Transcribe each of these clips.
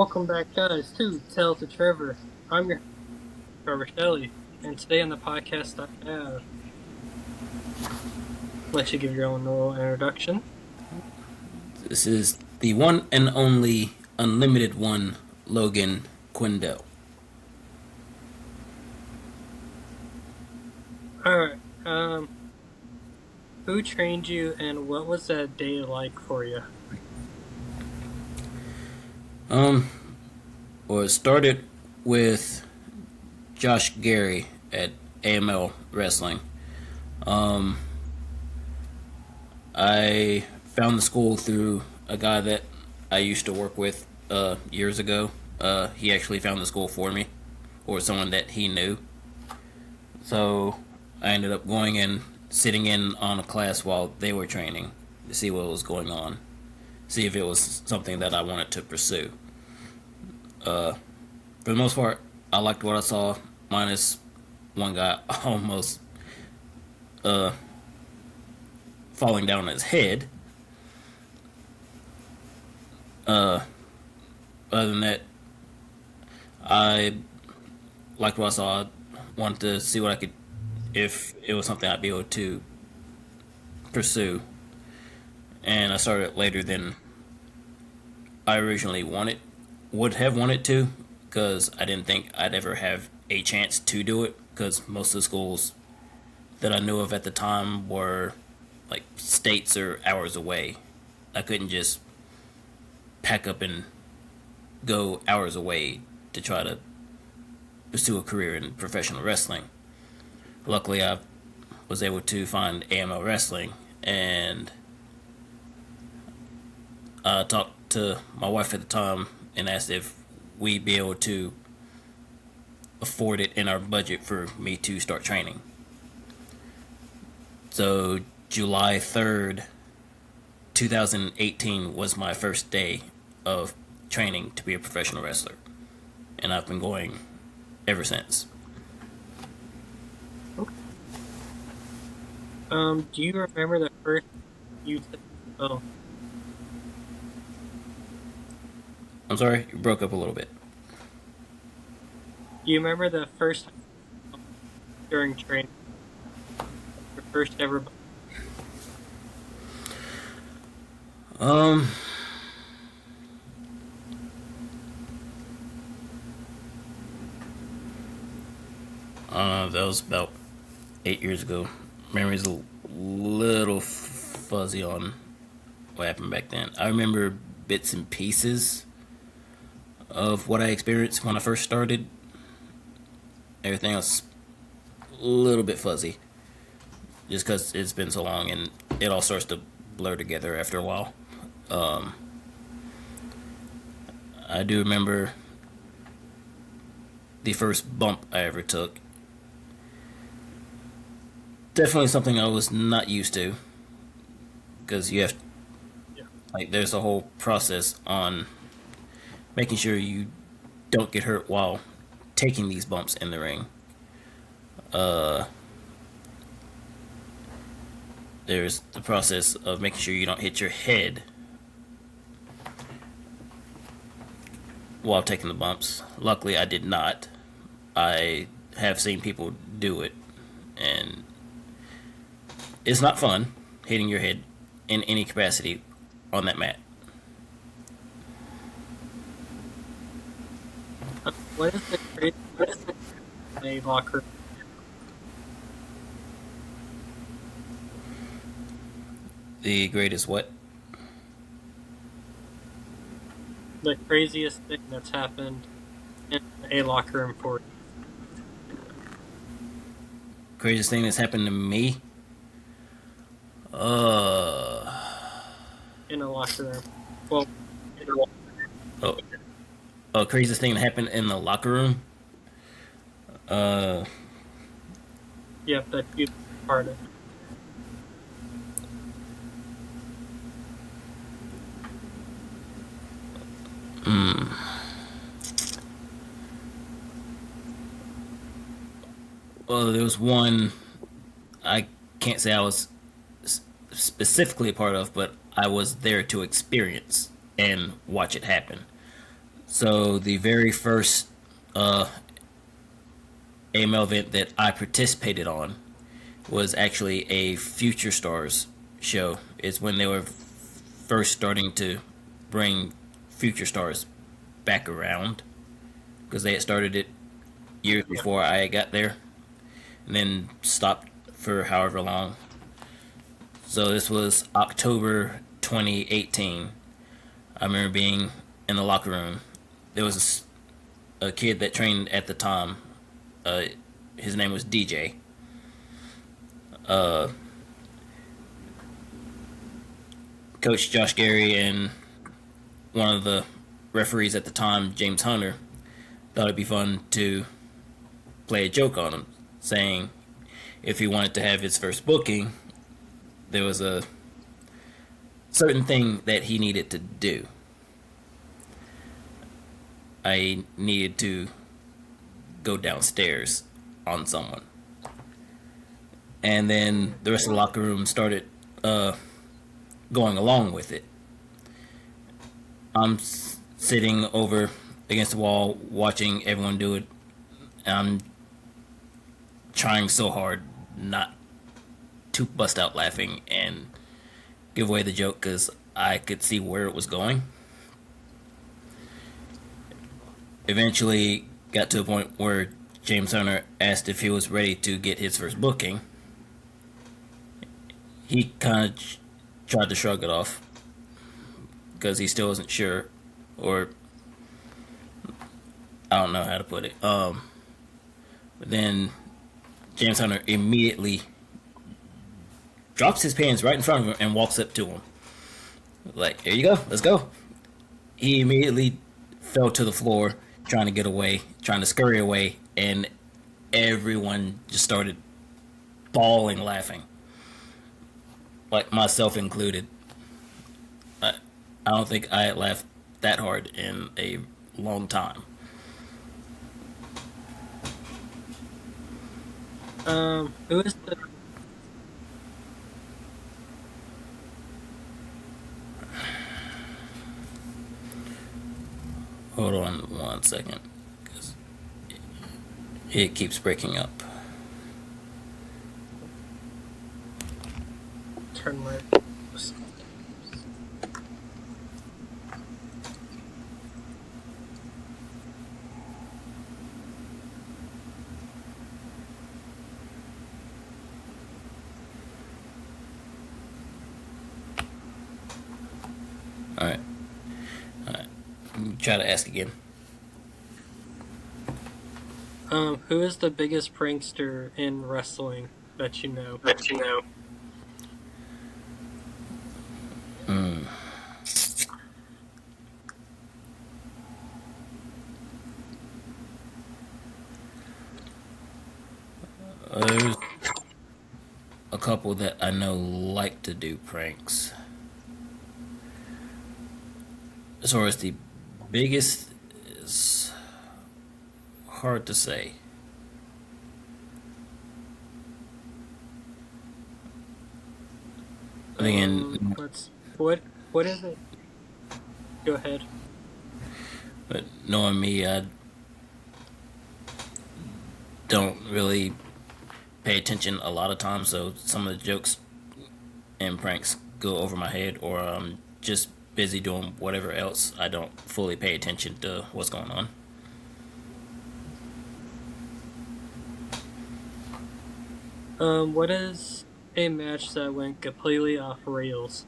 welcome back, guys, to Tell It To Trevor. I'm your Trevor Shelley, and today on the podcast I have, let you give your own little introduction. This is the one and only unlimited one, Logan Quindell. Alright, who trained you and what was that day like for you? Well, it started with Josh Gary at AML Wrestling. I found the school through a guy that I used to work with years ago. He actually found the school for me, or someone that he knew. So I ended up going and sitting in on a class while they were training to see what was going on, see if it was something that I wanted to pursue. For the most part, I liked what I saw, minus one guy almost falling down on his head. Other than that, I liked what I saw. I wanted to see what I could, if it was something I'd be able to pursue. And I started later than I originally would have wanted to, because I didn't think I'd ever have a chance to do it, because most of the schools that I knew of at the time were like states or hours away. I couldn't just pack up and go hours away to try to pursue a career in professional wrestling. Luckily, I was able to find AML Wrestling, and I talked to my wife at the time and asked if we'd be able to afford it in our budget for me to start training. So July 3rd, 2018 was my first day of training to be a professional wrestler, and I've been going ever since. Okay. Do you remember the first you took? Oh, I'm sorry, you broke up a little bit. do you remember the first during training? Your first ever? Um, that was about 8 years ago. Memory's a little fuzzy on what happened back then. I remember bits and pieces of what I experienced when I first started. Everything else a little bit fuzzy, just because it's been so long and it all starts to blur together after a while. I do remember the first bump I ever took. Definitely something I was not used to, because you have, Yeah. like, there's a whole process on making sure you don't get hurt while taking these bumps in the ring. There's the process of making sure you don't hit your head while taking the bumps. Luckily, I did not. I have seen people do it, and it's not fun hitting your head in any capacity on that mat. What is the crazy locker? The greatest what? The craziest thing that's happened in a locker room for Craziest thing that's happened to me? Uh, in a locker room? Well, in a locker oh, craziest thing that happened in the locker room? Uh, Yep, that you part of. mm, well, there was one I can't say I was specifically a part of, but I was there to experience and watch it happen. So the very first AML event that I participated on was actually a Future Stars show. It's when they were first starting to bring Future Stars back around because they had started it years before I got there and then stopped for however long. So this was October 2018. I remember being in the locker room. There was a kid that trained at the time. His name was DJ. Uh, Coach Josh Gary and one of the referees at the time, James Hunter, thought it'd be fun to play a joke on him, saying if he wanted to have his first booking, there was a certain thing that he needed to do. I needed to go downstairs on someone. And then the rest of the locker room started going along with it. I'm sitting over against the wall watching everyone do it. And I'm trying so hard not to bust out laughing and give away the joke because I could see where it was going. Eventually got to a point where James Hunter asked if he was ready to get his first booking. He kind of tried to shrug it off because he still wasn't sure, or I don't know how to put it. But then James Hunter immediately drops his pants right in front of him and walks up to him. Like, here you go, let's go. He immediately fell to the floor, trying to get away, trying to scurry away, and everyone just started bawling laughing. Like, myself included. I don't think I had laughed that hard in a long time. Who is the Hold on 1 second, because it keeps breaking up. turn my Alright. Try to ask again. who is the biggest prankster in wrestling that you know? Hmm. There's a couple that I know like to do pranks. As far as the biggest is hard to say. Again, What is it? Go ahead. but knowing me, I don't really pay attention a lot of times, so some of the jokes and pranks go over my head, or I'm just busy doing whatever else. I don't fully pay attention to what's going on. What is a match that went completely off rails?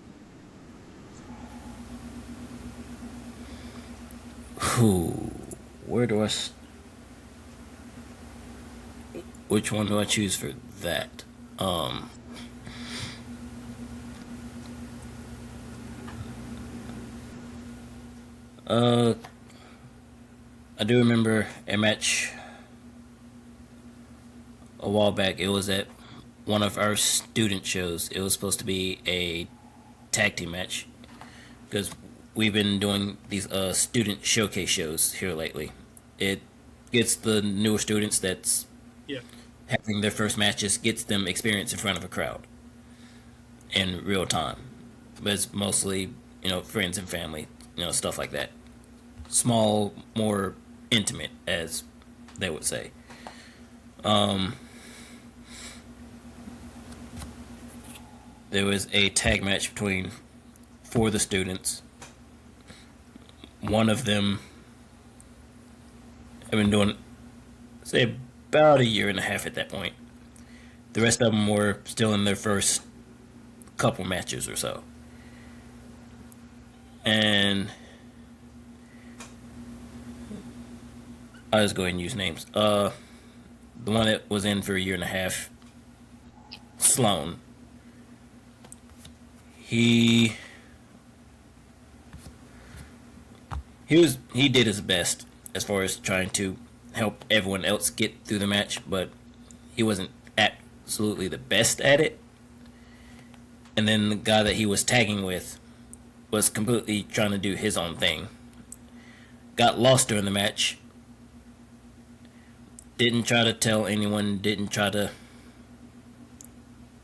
Who? Where do which one do I choose for that? I do remember a match a while back. It was at one of our student shows. It was supposed to be a tag team match because we've been doing these student showcase shows here lately. It gets the newer students that's Yeah. having their first matches, gets them experience in front of a crowd in real time. But it's mostly, friends and family, stuff like that. small, more intimate, as they would say. There was a tag match between four of the students. One of them had been doing, say, about a year and a half at that point. The rest of them were still in their first couple matches or so. And I'll just go ahead and use names. The one that was in for a year and a half, Sloan. He did his best as far as trying to help everyone else get through the match, but he wasn't absolutely the best at it. And then the guy that he was tagging with was completely trying to do his own thing. Got lost during the match. Didn't try to tell anyone, didn't try to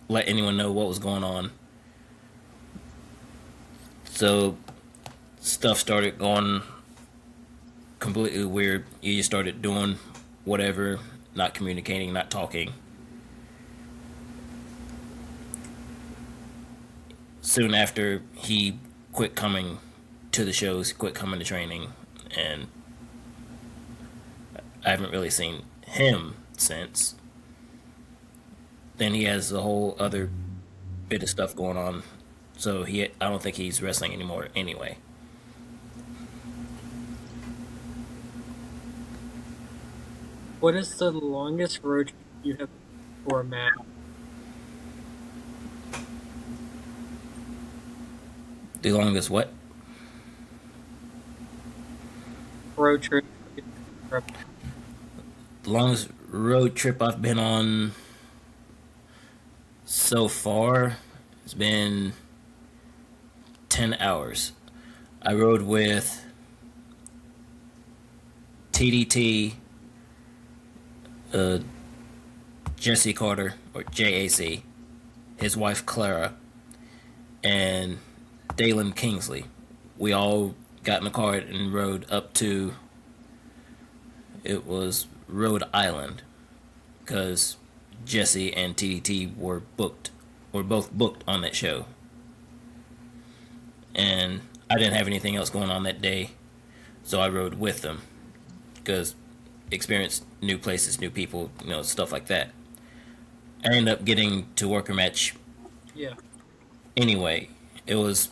let anyone know what was going on. So stuff started going completely weird. You just started doing whatever, not communicating, not talking. Soon after, he quit coming to the shows, quit coming to training, and I haven't really seen him since. Then he has a whole other bit of stuff going on, so I don't think he's wrestling anymore anyway. What is the longest road trip you have for a match? The longest what? Road trip. The longest road trip I've been on so far has been 10 hours. I rode with TDT, Jesse Carter, or JAC, his wife Clara, and Dalen Kingsley. We all got in the car and rode up to, it was Rhode Island, because Jesse and TDT were both booked on that show. And I didn't have anything else going on that day, so I rode with them, because experience new places, new people, stuff like that. I ended up getting to work a match. Yeah. Anyway, it was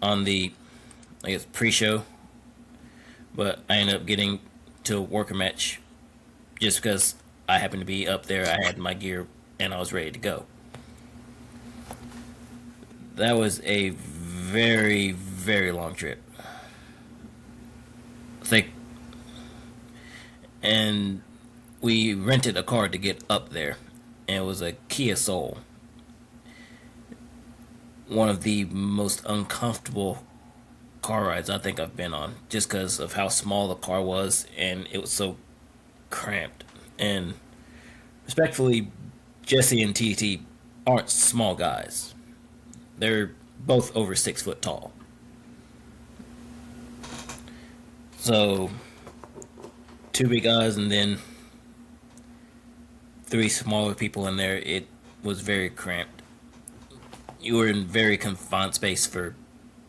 on the, I guess, pre-show, but I ended up getting to work a match just because I happened to be up there. I had my gear and I was ready to go. That was a very, very long trip. I think, and we rented a car to get up there, and it was a Kia Soul. One of the most uncomfortable car rides I think I've been on, just because of how small the car was, and it was so cramped. And respectfully, Jesse and TT aren't small guys. They're both over 6 foot tall. So, 2 big guys and then 3 smaller people in there. It was very cramped. You were in very confined space for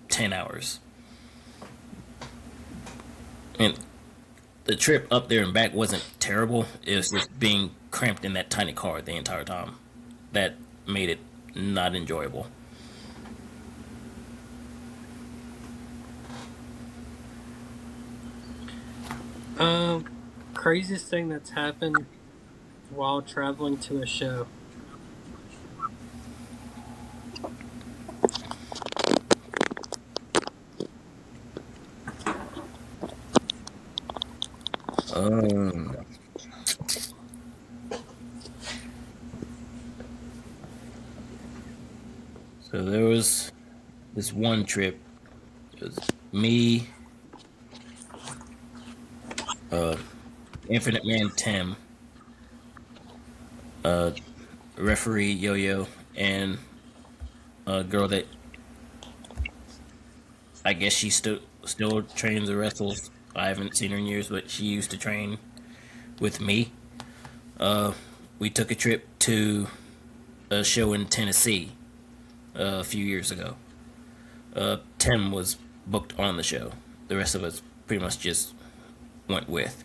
10 hours. And the trip up there and back wasn't terrible. It was just being cramped in that tiny car the entire time. That made it not enjoyable. Craziest thing that's happened while traveling to a show. So there was this one trip. It was me, Infinite Man Tim, referee Yo-Yo, and a girl that I guess she still trains and wrestles I haven't seen her in years, but she used to train with me. We took a trip to a show in Tennessee a few years ago. Tim was booked on the show. The rest of us pretty much just went with.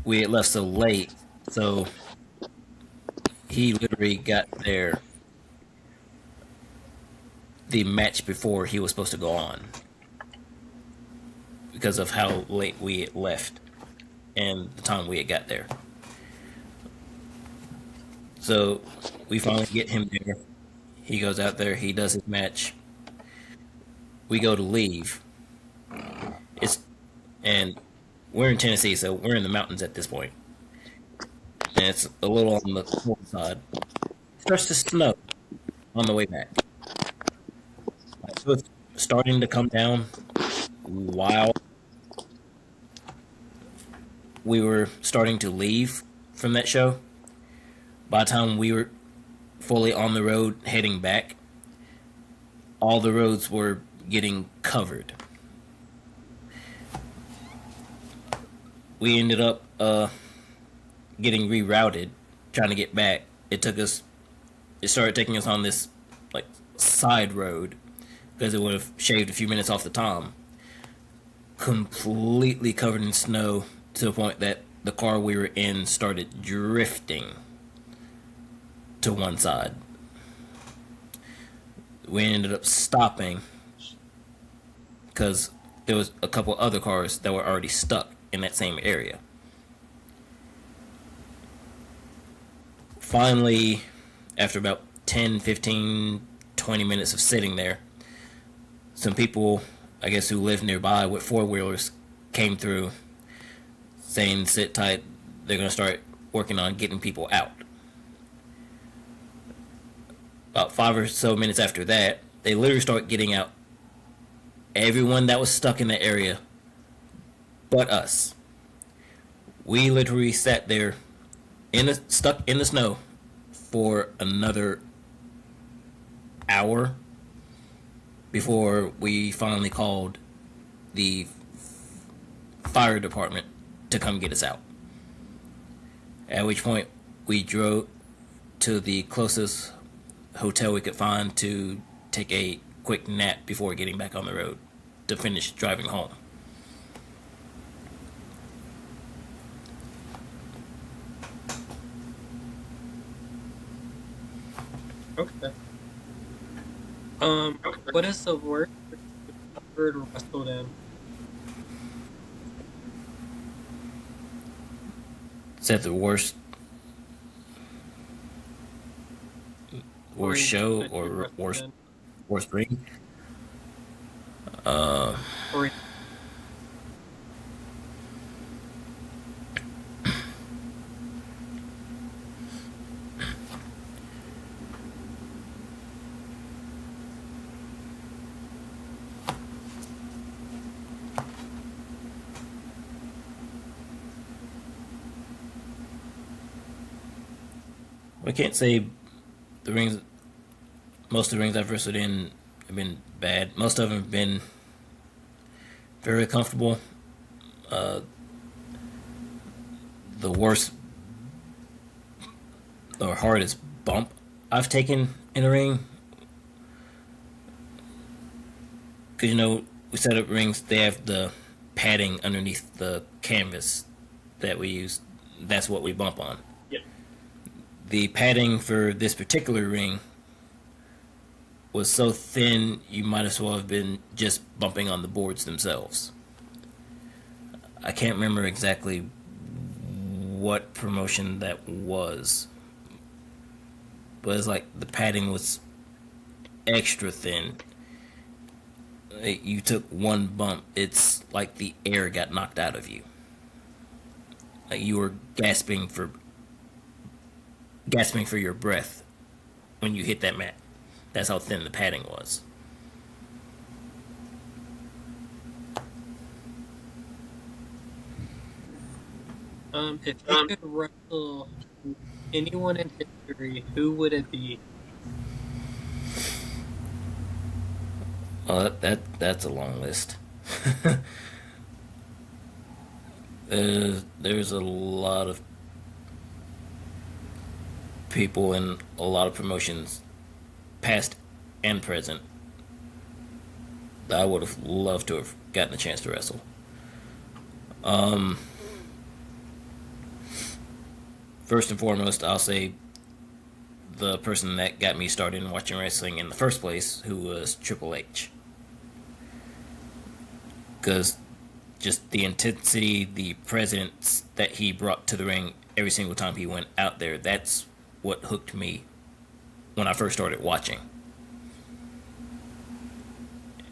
We had left so late, so he literally got there the match before he was supposed to go on because of how late we had left and the time we had got there. So we finally get him there. He goes out there, he does his match. We go to leave. It's and we're in Tennessee, so we're in the mountains at this point. And it's a little on the north side. It starts to snow on the way back. So it's starting to come down while we were starting to leave from that show. By the time we were fully on the road heading back, all the roads were getting covered. We ended up getting rerouted trying to get back. It started taking us on this like side road because it would have shaved a few minutes off the time. Completely covered in snow to the point that the car we were in started drifting to one side. We ended up stopping because there was a couple other cars that were already stuck in that same area. Finally, after about 10, 15, 20 minutes of sitting there, some people, I guess, who lived nearby with four-wheelers came through saying, sit tight, they're going to start working on getting people out. About 5 or so minutes after that, they literally start getting out everyone that was stuck in the area but us. We literally sat there stuck in the snow for another hour before we finally called the fire department to come get us out. At which point we drove to the closest hotel we could find to take a quick nap before getting back on the road to finish driving home. Okay. What is the worst bird wrestled in? Is that the worst show or worst ring? Or I can't say the rings. Most of the rings I've wrestled in have been bad. Most of them have been very comfortable. The worst or hardest bump I've taken in a ring, because we set up rings. They have the padding underneath the canvas that we use. That's what we bump on. The padding for this particular ring was so thin you might as well have been just bumping on the boards themselves. I can't remember exactly what promotion that was, but it's like the padding was extra thin. You took one bump, it's like the air got knocked out of you. Like you were gasping for your breath when you hit that mat. That's how thin the padding was. If you could wrestle anyone in history, who would it be? Oh, that's a long list. There's a lot of people in a lot of promotions, past and present, that I would have loved to have gotten a chance to wrestle. First and foremost, I'll say the person that got me started in watching wrestling in the first place, who was Triple H. Because just the intensity, the presence that he brought to the ring every single time he went out there, that's what hooked me when I first started watching.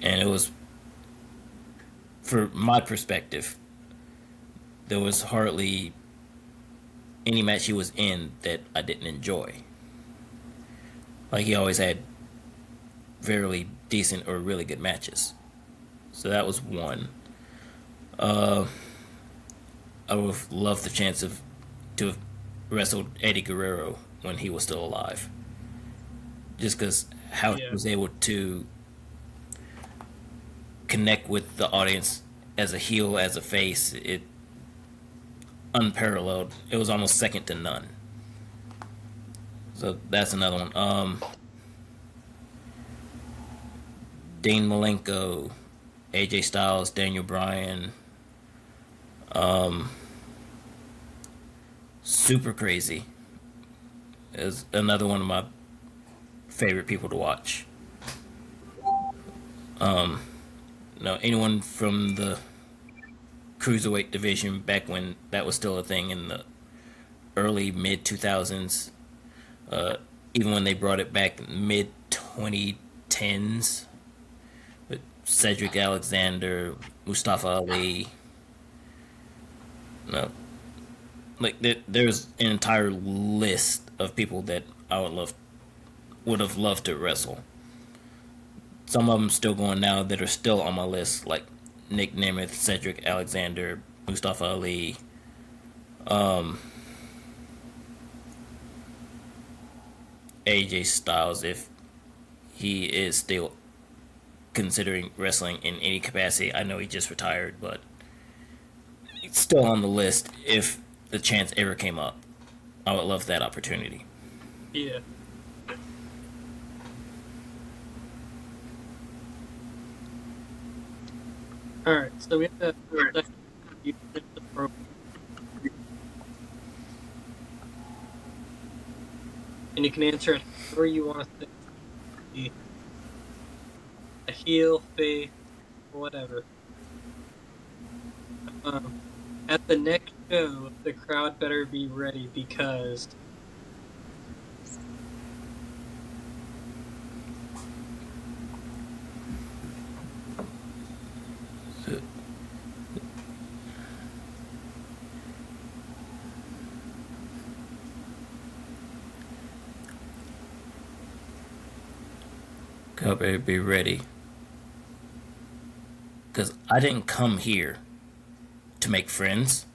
And it was, for my perspective, there was hardly any match he was in that I didn't enjoy. Like, he always had very decent or really good matches. So that was one. I would have loved the chance to have wrestled Eddie Guerrero when he was still alive. Just because how he was able to connect with the audience as a heel, as a face, it unparalleled. It was almost second to none. So that's another one. Dean Malenko, AJ Styles, Daniel Bryan, Super Crazy is another one of my favorite people to watch. Anyone from the cruiserweight division back when that was still a thing in the early mid 2000s, even when they brought it back mid 2010s with Cedric Alexander, Mustafa Ali. There's an entire list of people that I would have loved to wrestle. Some of them still going now that are still on my list, like Nick Nemeth, Cedric Alexander, Mustafa Ali. AJ Styles, if he is still considering wrestling in any capacity. I know he just retired, but it's still on the list if the chance ever came up. I would love that opportunity. Yeah. Alright, so we have the program. And you can answer it however you want to think. A heel, face, whatever. At the next show, the crowd better be ready because crowd better be ready. Because I didn't come here to make friends.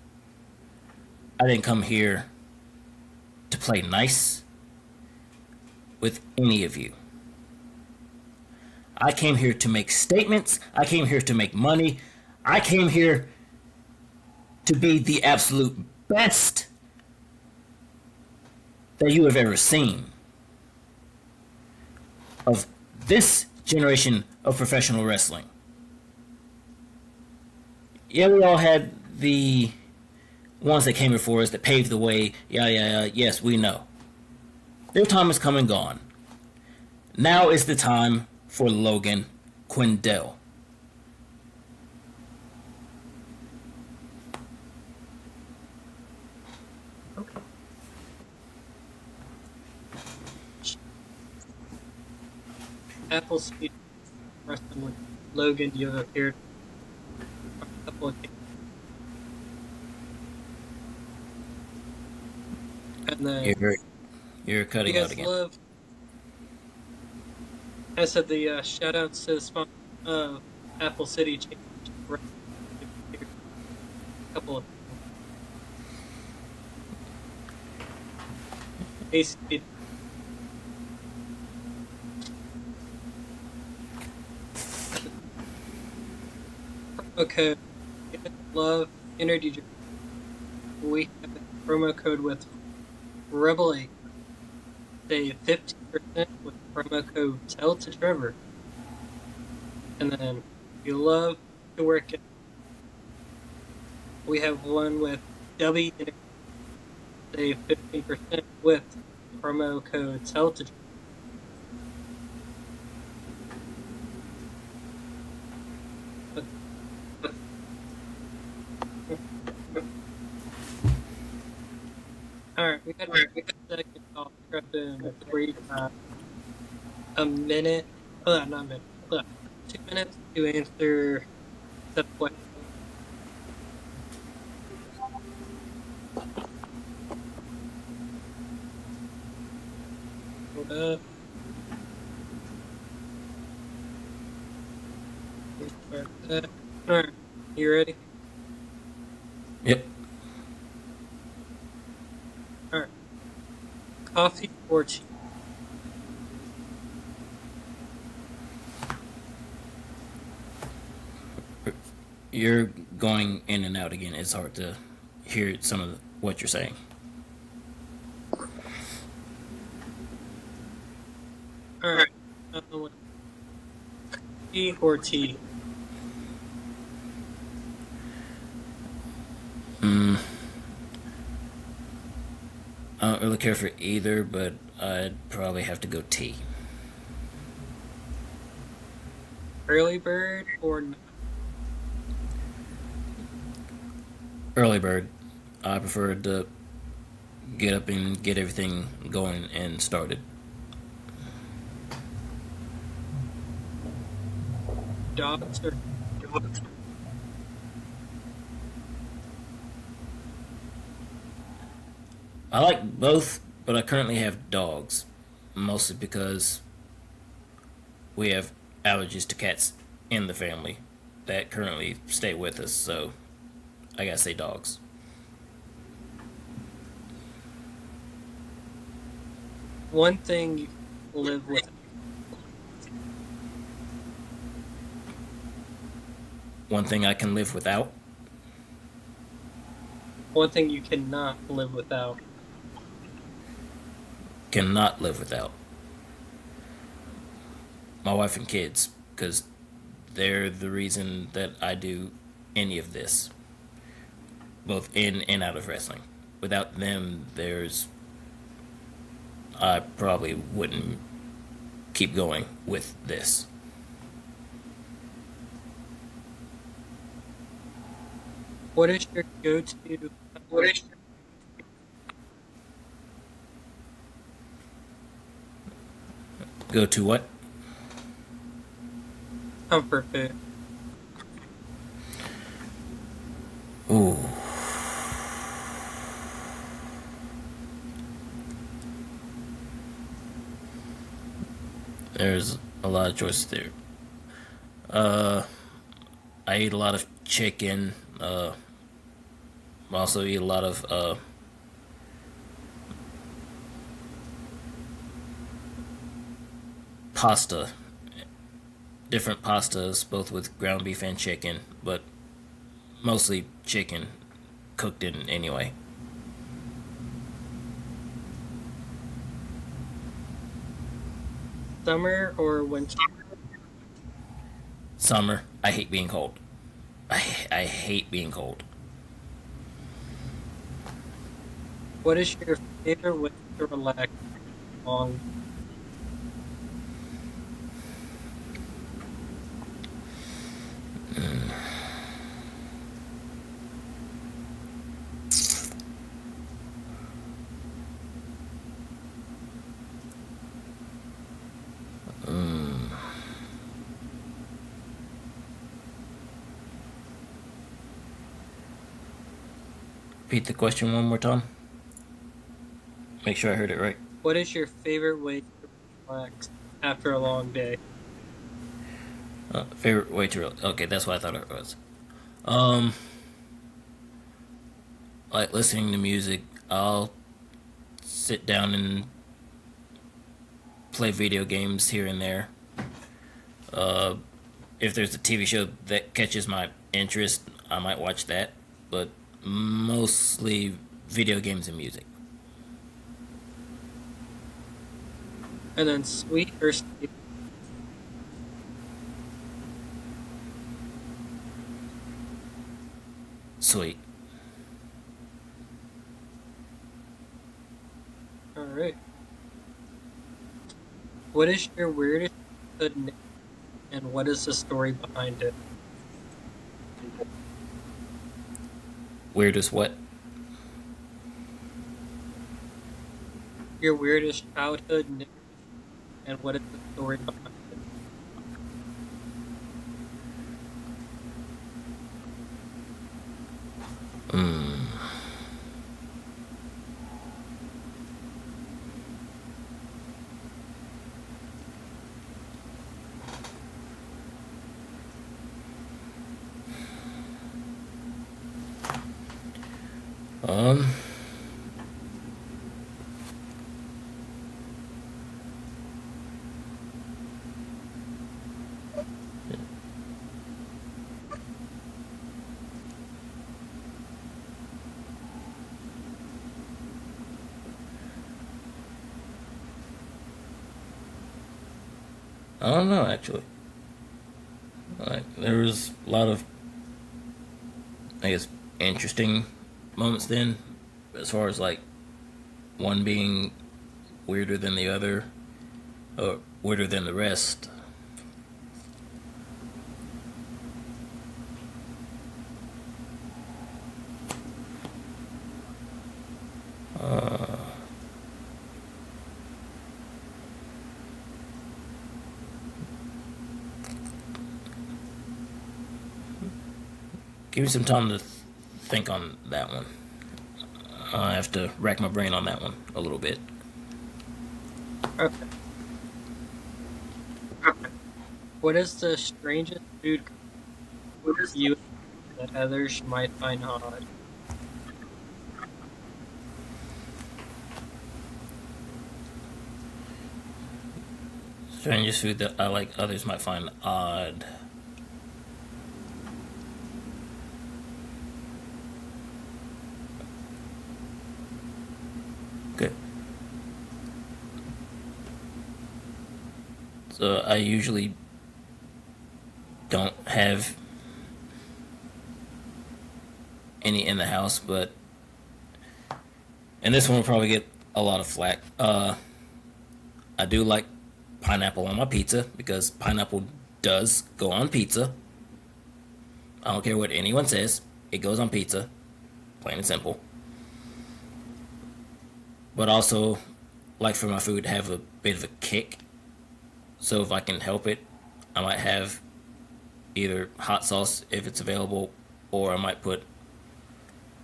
I didn't come here to play nice with any of you. I came here to make statements. I came here to make money. I came here to be the absolute best that you have ever seen of this generation of professional wrestling. Yeah, we all had the ones that came before us that paved the way. Yeah. Yes, we know. Their time has come and gone. Now is the time for Logan Quindell. okay. Apple Speed Wrestling with Logan, you have appeared a couple of times. And then You're you cutting out guys again. love. I said the shout outs to the sponsor of Apple City Change. A couple of basically Okay, if you love energy drink, we have a promo code with Rebel 8. Save 15% with promo code Tell To Trevor. And then if you love to work out, we have one with W Energy. Save 15% with promo code Tell To Trevor. Alright, we got a second off prepping before you got a minute. Not a minute. 2 minutes to answer the question. Hold up. Alright, you ready? Yep. Alright. Coffee or tea? You're going in and out again. It's hard to hear some of what you're saying. Alright. Coffee or tea? I don't really care for either, but I'd probably have to go tea. Early bird or night? Early bird. I prefer to get up and get everything going and started. Dogs or I like both, but I currently have dogs, mostly because we have allergies to cats in the family that currently stay with us, so I gotta say dogs. one thing you can live with? One thing I can live without, One thing you cannot live without? cannot live without. My wife and kids, because they're the reason that I do any of this, both in and out of wrestling. Without them, I probably wouldn't keep going with this. What is your go-to Go to what? comfort food? Ooh. There's a lot of choices there. I eat a lot of chicken. I also eat a lot of pasta. Different pastas, both with ground beef and chicken, but mostly chicken cooked in anyway. Summer or winter? Summer. I hate being cold. I hate being cold. What is your favorite way to relax long? Repeat the question one more time. Make sure I heard it right. What is your favorite way to relax after a long day? Favorite way to okay, that's what I thought it was. Um, like listening to music. I'll sit down and play video games here and there. If there's a TV show that catches my interest, I might watch that, but mostly video games and music. And then sweet or savory? Sweet. All right. What is your weirdest childhood nickname, and what is the story behind it? Weird as what? Your weirdest childhood nickname, and what is the story behind it? Um, I don't know actually. Like there was a lot of, I guess, interesting moments then, as far as like one being weirder than the other, or weirder than the rest. Give me some time to think on that one. I have to rack my brain on that one a little bit. Okay. What is the strangest food you that others might find odd? Strangest food that I like others might find odd. Okay. So I usually don't have any in the house, but and this one will probably get a lot of flack. I do like pineapple on my pizza because pineapple does go on pizza. I don't care what anyone says, it goes on pizza, plain and simple. But also, like for my food, have a bit of a kick. So if I can help it, I might have either hot sauce if it's available, or I might put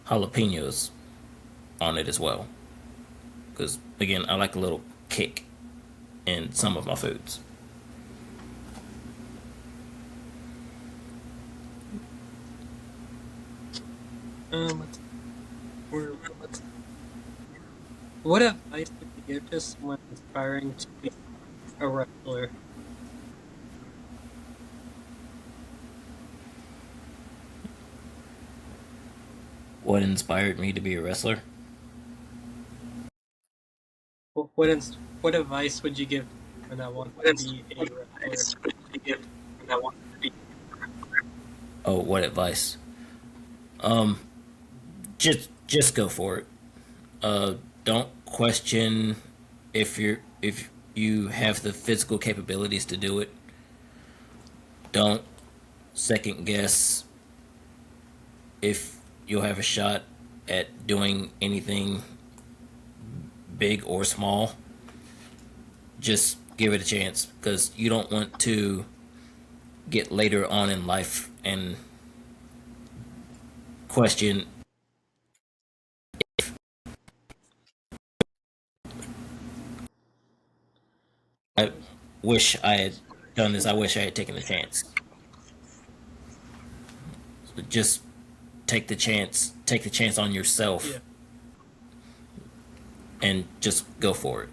jalapenos on it as well. Because again, I like a little kick in some of my foods. Let's, let's, what advice would you give to someone aspiring to be a wrestler? What inspired me to be a wrestler? What advice would you give to someone that wants to be a wrestler? Oh, what advice? Um, just go for it. Don't question if you have the physical capabilities to do it. Don't second guess if you'll have a shot at doing anything big or small. Just give it a chance because you don't want to get later on in life and question, I wish I had done this, I wish I had taken the chance. So just take the chance on yourself Yeah. and just go for it.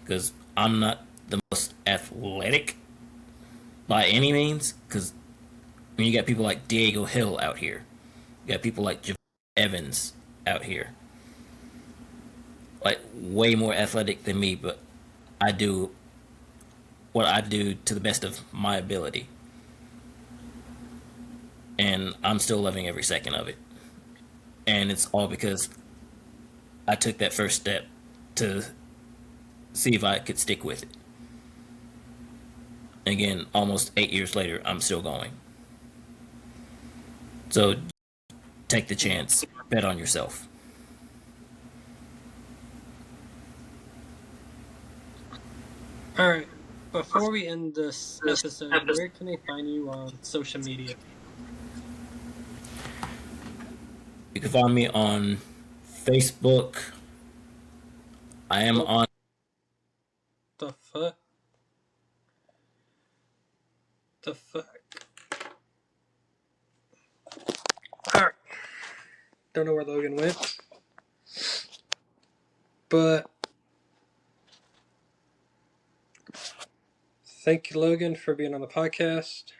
Because I'm not the most athletic by any means, because mean, you got people like Diego Hill out here. You got people like Javon Evans out here. Like, way more athletic than me, but I do what I do to the best of my ability. And I'm still loving every second of it. And it's all because I took that first step to see if I could stick with it. And again, almost 8 years later, I'm still going. So take the chance, bet on yourself. All right. Before we end this episode, where can they find you on social media? You can find me on Facebook. I am Oh, on. the fuck? The fuck? All right. Don't know where Logan went, but thank you, Logan, for being on the podcast.